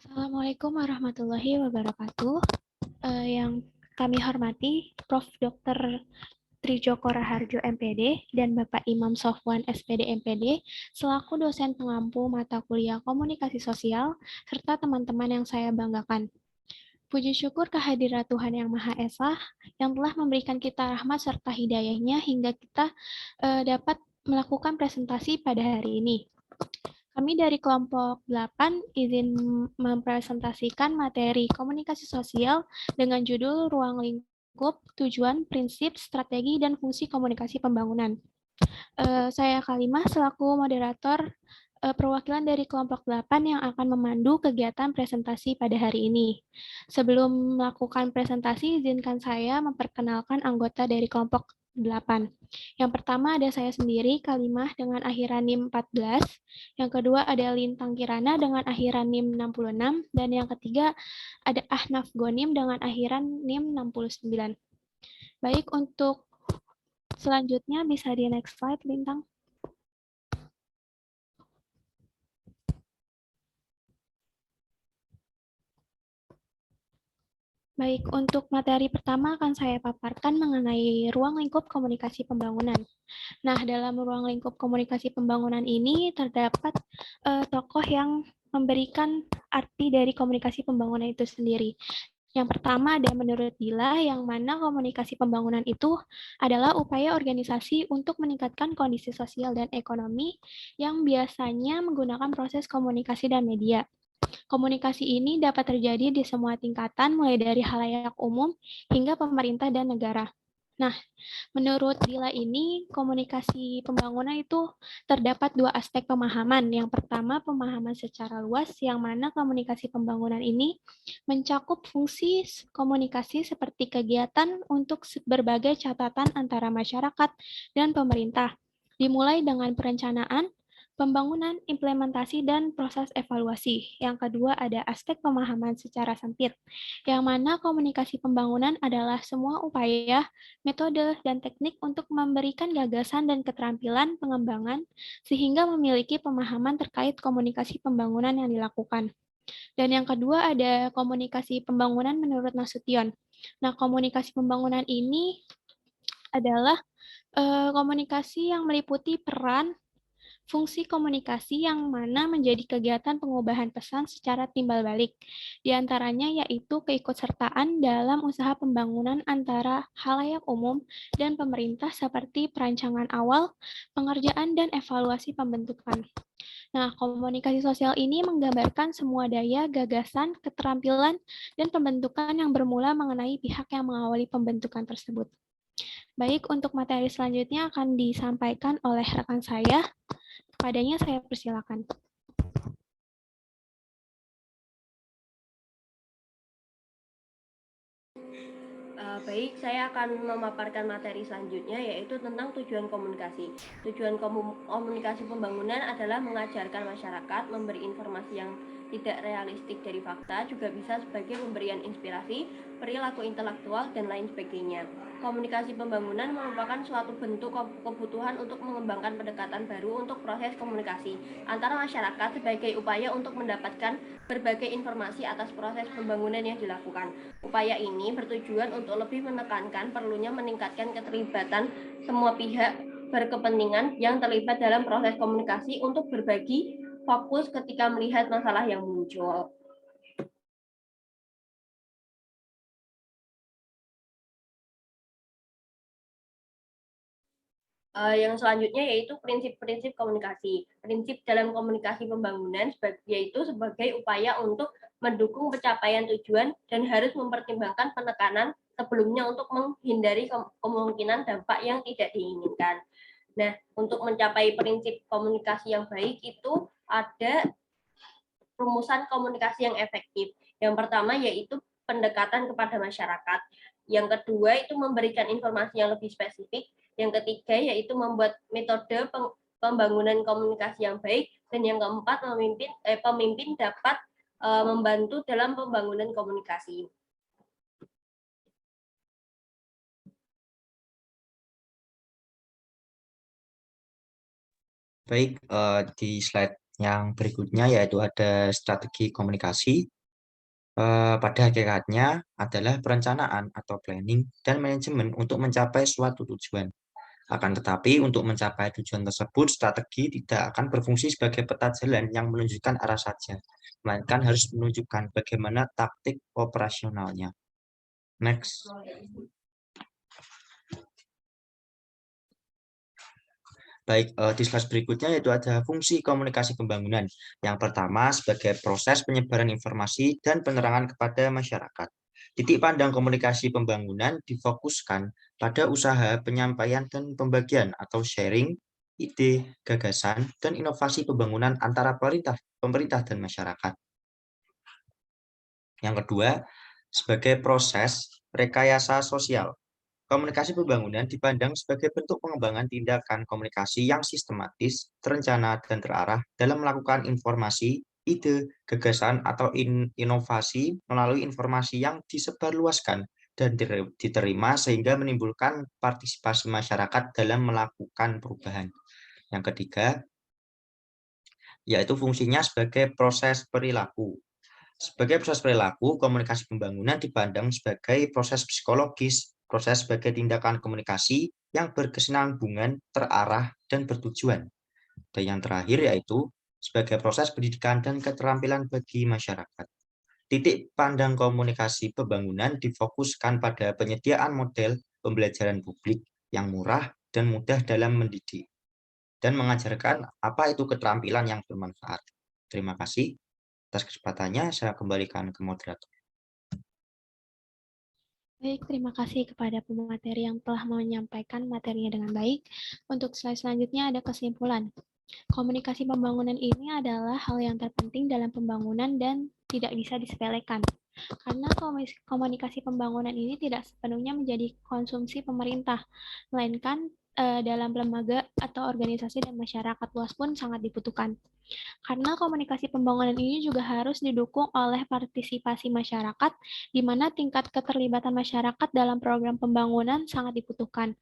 Assalamualaikum warahmatullahi wabarakatuh. Yang kami hormati Prof. Dr. Trijoko Raharjo MPD dan Bapak Imam Sofwan SPD MPD selaku dosen pengampu mata kuliah komunikasi sosial serta teman-teman yang saya banggakan. Puji syukur kehadirat Tuhan Yang Maha Esa yang telah memberikan kita rahmat serta hidayahnya hingga kita dapat melakukan presentasi pada hari ini. Kami dari kelompok 8 izin mempresentasikan materi komunikasi sosial dengan judul Ruang Lingkup, Tujuan, Prinsip, Strategi, dan Fungsi Komunikasi Pembangunan. Saya Kalimah selaku moderator perwakilan dari kelompok 8 yang akan memandu kegiatan presentasi pada hari ini. Sebelum melakukan presentasi, izinkan saya memperkenalkan anggota dari kelompok 8. Yang pertama ada saya sendiri, Kalimah dengan akhiran NIM 14. Yang kedua ada Lintang Kirana dengan akhiran NIM 66. Dan yang ketiga ada Ahnaf Gonim dengan akhiran NIM 69. Baik, untuk selanjutnya bisa di next slide, Lintang. Baik, untuk materi pertama akan saya paparkan mengenai ruang lingkup komunikasi pembangunan. Nah, dalam ruang lingkup komunikasi pembangunan ini terdapat tokoh yang memberikan arti dari komunikasi pembangunan itu sendiri. Yang pertama ada menurut Dila, yang mana komunikasi pembangunan itu adalah upaya organisasi untuk meningkatkan kondisi sosial dan ekonomi yang biasanya menggunakan proses komunikasi dan media. Komunikasi ini dapat terjadi di semua tingkatan, mulai dari halayak umum hingga pemerintah dan negara. Nah, menurut Dila ini, komunikasi pembangunan itu terdapat dua aspek pemahaman. Yang pertama, pemahaman secara luas, yang mana komunikasi pembangunan ini mencakup fungsi komunikasi seperti kegiatan untuk berbagai catatan antara masyarakat dan pemerintah. Dimulai dengan perencanaan, pembangunan, implementasi, dan proses evaluasi. Yang kedua ada aspek pemahaman secara sempit, yang mana komunikasi pembangunan adalah semua upaya, metode, dan teknik untuk memberikan gagasan dan keterampilan pengembangan sehingga memiliki pemahaman terkait komunikasi pembangunan yang dilakukan. Dan yang kedua ada komunikasi pembangunan menurut Nasution. Nah, komunikasi pembangunan ini adalah komunikasi yang meliputi peran fungsi komunikasi yang mana menjadi kegiatan pengubahan pesan secara timbal balik. Di antaranya yaitu keikutsertaan dalam usaha pembangunan antara halayak umum dan pemerintah seperti perancangan awal, pengerjaan, dan evaluasi pembentukan. Nah, komunikasi sosial ini menggambarkan semua daya, gagasan, keterampilan, dan pembentukan yang bermula mengenai pihak yang mengawali pembentukan tersebut. Baik, untuk materi selanjutnya akan disampaikan oleh rekan saya. Kepadanya saya persilakan. Baik, saya akan memaparkan materi selanjutnya yaitu tentang tujuan komunikasi. Tujuan komunikasi pembangunan adalah mengajarkan masyarakat memberi informasi yang tidak realistik dari fakta, juga bisa sebagai pemberian inspirasi, perilaku intelektual, dan lain sebagainya. Komunikasi pembangunan merupakan suatu bentuk kebutuhan untuk mengembangkan pendekatan baru untuk proses komunikasi antara masyarakat sebagai upaya untuk mendapatkan berbagai informasi atas proses pembangunan yang dilakukan. Upaya ini bertujuan untuk lebih menekankan perlunya meningkatkan keterlibatan semua pihak berkepentingan yang terlibat dalam proses komunikasi untuk berbagi fokus ketika melihat masalah yang muncul. Yang selanjutnya yaitu prinsip-prinsip komunikasi. Prinsip dalam komunikasi pembangunan yaitu sebagai upaya untuk mendukung pencapaian tujuan dan harus mempertimbangkan penekanan sebelumnya untuk menghindari kemungkinan dampak yang tidak diinginkan. Nah, untuk mencapai prinsip komunikasi yang baik itu ada rumusan komunikasi yang efektif. Yang pertama yaitu pendekatan kepada masyarakat. Yang kedua itu memberikan informasi yang lebih spesifik. Yang ketiga yaitu membuat metode pembangunan komunikasi yang baik. Dan yang keempat pemimpin dapat membantu dalam pembangunan komunikasi. Baik, di slide yang berikutnya yaitu ada strategi komunikasi. pada hakikatnya adalah perencanaan atau planning dan manajemen untuk mencapai suatu tujuan. Akan tetapi, untuk mencapai tujuan tersebut, strategi tidak akan berfungsi sebagai peta jalan yang menunjukkan arah saja, melainkan harus menunjukkan bagaimana taktik operasionalnya. Next. Baik, di slide berikutnya yaitu ada fungsi komunikasi pembangunan. Yang pertama sebagai proses penyebaran informasi dan penerangan kepada masyarakat. Titik pandang komunikasi pembangunan difokuskan pada usaha penyampaian dan pembagian atau sharing ide, gagasan, dan inovasi pembangunan antara pemerintah dan masyarakat. Yang kedua, sebagai proses rekayasa sosial. Komunikasi pembangunan dipandang sebagai bentuk pengembangan tindakan komunikasi yang sistematis, terencana, dan terarah dalam melakukan informasi, ide, gagasan, atau inovasi melalui informasi yang disebarluaskan dan diterima sehingga menimbulkan partisipasi masyarakat dalam melakukan perubahan. Yang ketiga, yaitu fungsinya sebagai proses perilaku. Sebagai proses perilaku, komunikasi pembangunan dipandang sebagai proses psikologis, proses sebagai tindakan komunikasi yang berkesinambungan, terarah, dan bertujuan. Dan yang terakhir yaitu sebagai proses pendidikan dan keterampilan bagi masyarakat. Titik pandang komunikasi pembangunan difokuskan pada penyediaan model pembelajaran publik yang murah dan mudah dalam mendidik, dan mengajarkan apa itu keterampilan yang bermanfaat. Terima kasih. Atas kesempatannya, saya kembalikan ke moderator. Baik, terima kasih kepada pemateri yang telah menyampaikan materinya dengan baik. Untuk slide selanjutnya ada kesimpulan. Komunikasi pembangunan ini adalah hal yang terpenting dalam pembangunan dan tidak bisa disepelekan. Karena komunikasi pembangunan ini tidak sepenuhnya menjadi konsumsi pemerintah, melainkan dalam lembaga atau organisasi dan masyarakat luas pun sangat dibutuhkan. Karena komunikasi pembangunan ini juga harus didukung oleh partisipasi masyarakat, di mana tingkat keterlibatan masyarakat dalam program pembangunan sangat dibutuhkan.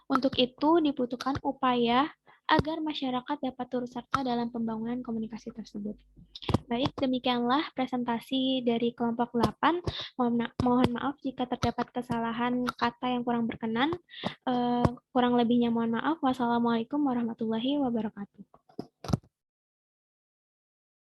Untuk itu dibutuhkan upaya agar masyarakat dapat turut serta dalam pembangunan komunikasi tersebut. Baik, demikianlah presentasi dari kelompok 8. Mohon maaf jika terdapat kesalahan kata yang kurang berkenan. Kurang lebihnya mohon maaf. Wassalamualaikum warahmatullahi wabarakatuh.